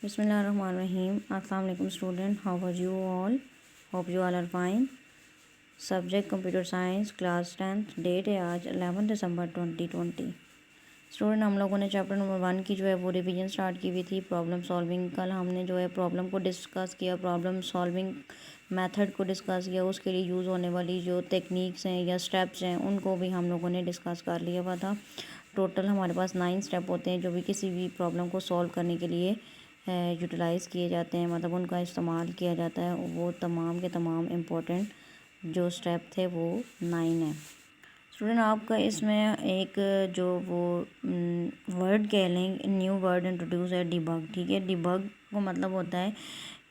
Bismillahirrahmanirrahim. Assalamu alaikum student. How are you all? Hope you all are fine. Subject computer science class 10th. Date है आज 11 दिसंबर 2020. Student हम लोगों ने chapter number 1 की जो है वो रिवीजन स्टार्ट की हुई थी. प्रॉब्लम सॉल्विंग कल हमने जो है प्रॉब्लम को डिस्कस किया, प्रॉब्लम सॉल्विंग मेथड को डिस्कस किया, उसके लिए यूज़ होने वाली जो टेक्निक्स हैं या स्टेप्स हैं उनको भी हम लोगों ने डिस्कस कर लिया हुआ था. टोटल हमारे पास 9 स्टेप होते हैं जो भी किसी भी प्रॉब्लम को सॉल्व करने के लिए यूटिलाइज़ किए जाते हैं, मतलब उनका इस्तेमाल किया जाता है. वो तमाम के तमाम इम्पोर्टेंट जो स्टेप थे वो 9 है. स्टूडेंट आपका इसमें एक जो वो वर्ड कह लें, न्यू वर्ड इंट्रोड्यूस है, डिबग. ठीक है, डिबग को मतलब होता है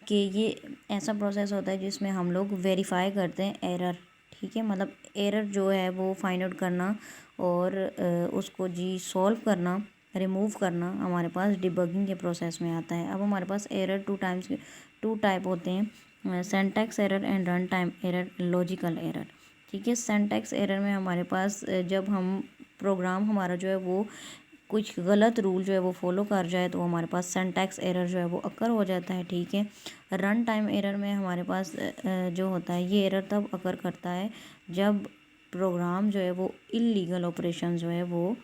कि ये ऐसा प्रोसेस होता है जिसमें हम लोग वेरीफाई करते हैं एरर. ठीक है, मतलब एरर जो है वो फाइंड आउट करना और उसको जी सॉल्व करना, रिमूव करना हमारे पास डिबगिंग के प्रोसेस में आता है. अब हमारे पास एरर टू टाइप होते हैं, syntax error and run time error, logical error. ठीक है, सिंटैक्स एरर में हमारे पास जब हम प्रोग्राम हमारा जो है वो कुछ गलत रूल जो है वो फॉलो कर जाए तो हमारे पास सिंटैक्स एरर जो है वो अकर हो जाता है. ठीक है, रन टाइम एरर में हमारे पास जो होता है ये एरर तब अकर करता है जब प्रोग्राम जो है वो इलीगल ऑपरेशन जो है वो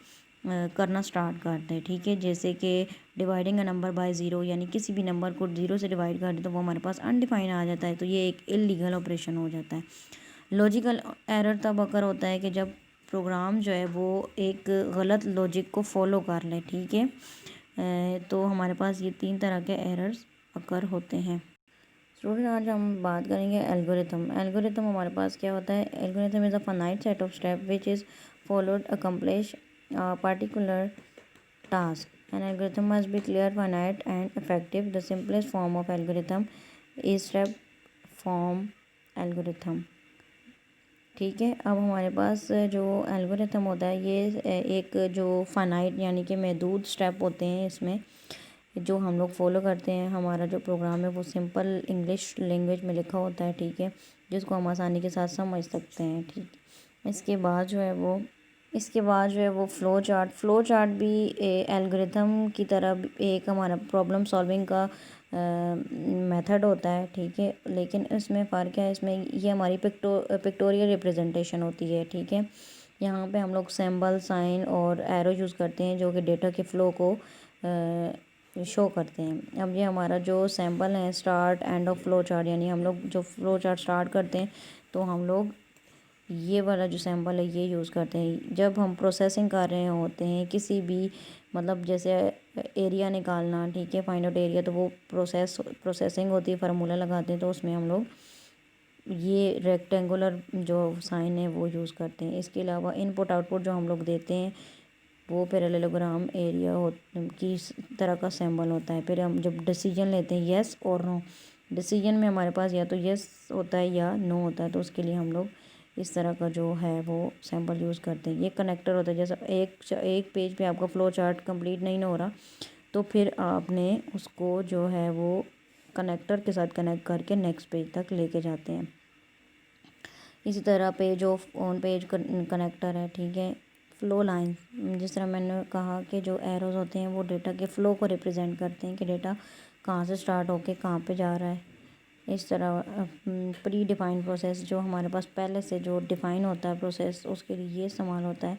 करना स्टार्ट करते हैं. ठीक है, जैसे कि dividing a number by zero, यानी किसी भी नंबर को ज़ीरो से डिवाइड कर दे तो वो हमारे पास अनडिफाइन आ जाता है, तो ये एक इलीगल ऑपरेशन हो जाता है. लॉजिकल एरर तब अकर होता है कि जब प्रोग्राम जो है वो एक गलत लॉजिक को फॉलो कर ले. ठीक है, तो हमारे पास ये 3 तरह के एरर्स अकर होते हैं. स्टूडेंट आज हम बात करेंगे एल्गोरिथम. एल्गोरिथम हमारे पास क्या होता है? Algorithm is a finite set of step which is followed accomplish particular task. An algorithm must be clear, finite, and effective. The simplest form of algorithm is step form algorithm. ठीक है, अब हमारे पास जो algorithm होता है ये एक जो फाइनाइट यानी कि महदूद स्टेप होते हैं इसमें जो हम लोग फॉलो करते हैं. हमारा जो प्रोग्राम है वो सिंपल इंग्लिश लैंग्वेज में लिखा होता है. ठीक है, जिसको हम आसानी के साथ समझ सकते हैं. ठीक, इसके बाद जो है वो फ़्लो चार्ट भी एल्गोरिथम की तरह एक हमारा प्रॉब्लम सॉल्विंग का मेथड होता है. ठीक है, लेकिन इसमें फ़र्क है, इसमें ये हमारी पिक्टोरियल रिप्रेजेंटेशन होती है. ठीक है, यहाँ पे हम लोग सिंबल, साइन और एरो यूज़ करते हैं जो कि डेटा के फ़्लो को शो करते हैं. अब ये हमारा जो सैम्पल है start end of flow chart, यानी हम लोग जो फ़्लो चार्ट स्टार्ट करते हैं तो हम लोग ये वाला जो सैम्पल है ये यूज़ करते हैं जब हम प्रोसेसिंग कर रहे होते हैं किसी भी, मतलब जैसे एरिया निकालना. ठीक है, फाइंड आउट एरिया, तो वो प्रोसेसिंग होती है, फार्मूला लगाते हैं, तो उसमें हम लोग ये रेक्टेंगुलर जो साइन है वो यूज़ करते हैं. इसके अलावा इनपुट आउटपुट जो हम लोग देते हैं वो पैरेललोग्राम एरिया की तरह का सिंबल होता है. फिर हम जब डिसीजन लेते हैं येस और नो, डिसीजन में हमारे पास या तो येस होता है या नो होता है, तो उसके लिए हम लोग इस तरह का जो है वो सैम्पल यूज़ करते हैं. ये कनेक्टर होता है, जैसे एक पेज पे आपका फ़्लो चार्ट कंप्लीट नहीं हो रहा तो फिर आपने उसको जो है वो कनेक्टर के साथ कनेक्ट करके नेक्स्ट पेज तक लेके जाते हैं. इसी तरह page of on page connector है. ठीक है, फ़्लो लाइन, जिस तरह मैंने कहा कि जो एरोज़ होते हैं वो डेटा के फ़्लो को रिप्रेजेंट करते हैं कि डेटा कहाँ से स्टार्ट होके कहाँ पे जा रहा है. इस तरह प्री डिफ़ाइंड प्रोसेस जो हमारे पास पहले से जो डिफ़ाइन होता है प्रोसेस, उसके लिए ये इस्तेमाल होता है.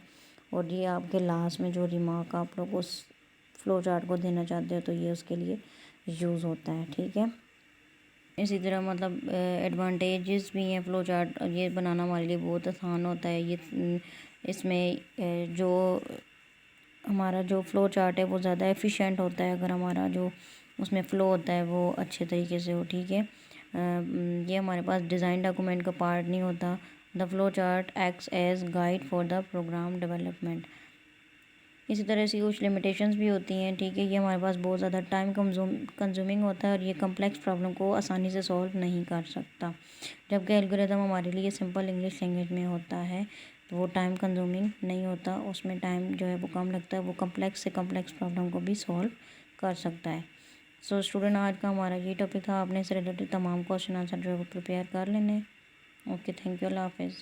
और ये आपके लास्ट में जो रिमार्क आप लोग उस फ़्लो चार्ट को देना चाहते हो तो ये उसके लिए यूज़ होता है. ठीक है, इसी तरह मतलब एडवांटेजेस भी हैं फ़्लो चार्ट. ये बनाना हमारे लिए बहुत आसान होता है. ये इसमें जो हमारा जो फ़्लो चार्ट है वो ज़्यादा एफिशिएंट होता है अगर हमारा जो उसमें फ़्लो होता है वो अच्छे तरीके से हो. ठीक है, ये हमारे पास डिज़ाइन डॉक्यूमेंट का पार्ट नहीं होता. The flow chart acts as guide for the program development. इसी तरह से कुछ लिमिटेशंस भी होती हैं. ठीक है, ये हमारे पास बहुत ज़्यादा टाइम कंज्यूमिंग होता है और ये कम्प्लेक्स प्रॉब्लम को आसानी से सॉल्व नहीं कर सकता. जबकि एल्गोरिथम हमारे लिए सिंपल इंग्लिश लैंग्वेज में होता है तो वो टाइम कंज्यूमिंग नहीं होता, उसमें टाइम जो है वो कम लगता है, वो कम्प्लेक्स से कम्प्लेक्स प्रॉब्लम को भी सॉल्व कर सकता है. सो स्टूडेंट आज का हमारा ये टॉपिक था. आपने इससे रिलेटेड तमाम क्वेश्चन आंसर जो है वो प्रिपेयर कर लेने. ओके, थैंक यू, अल्लाह हाफिज़.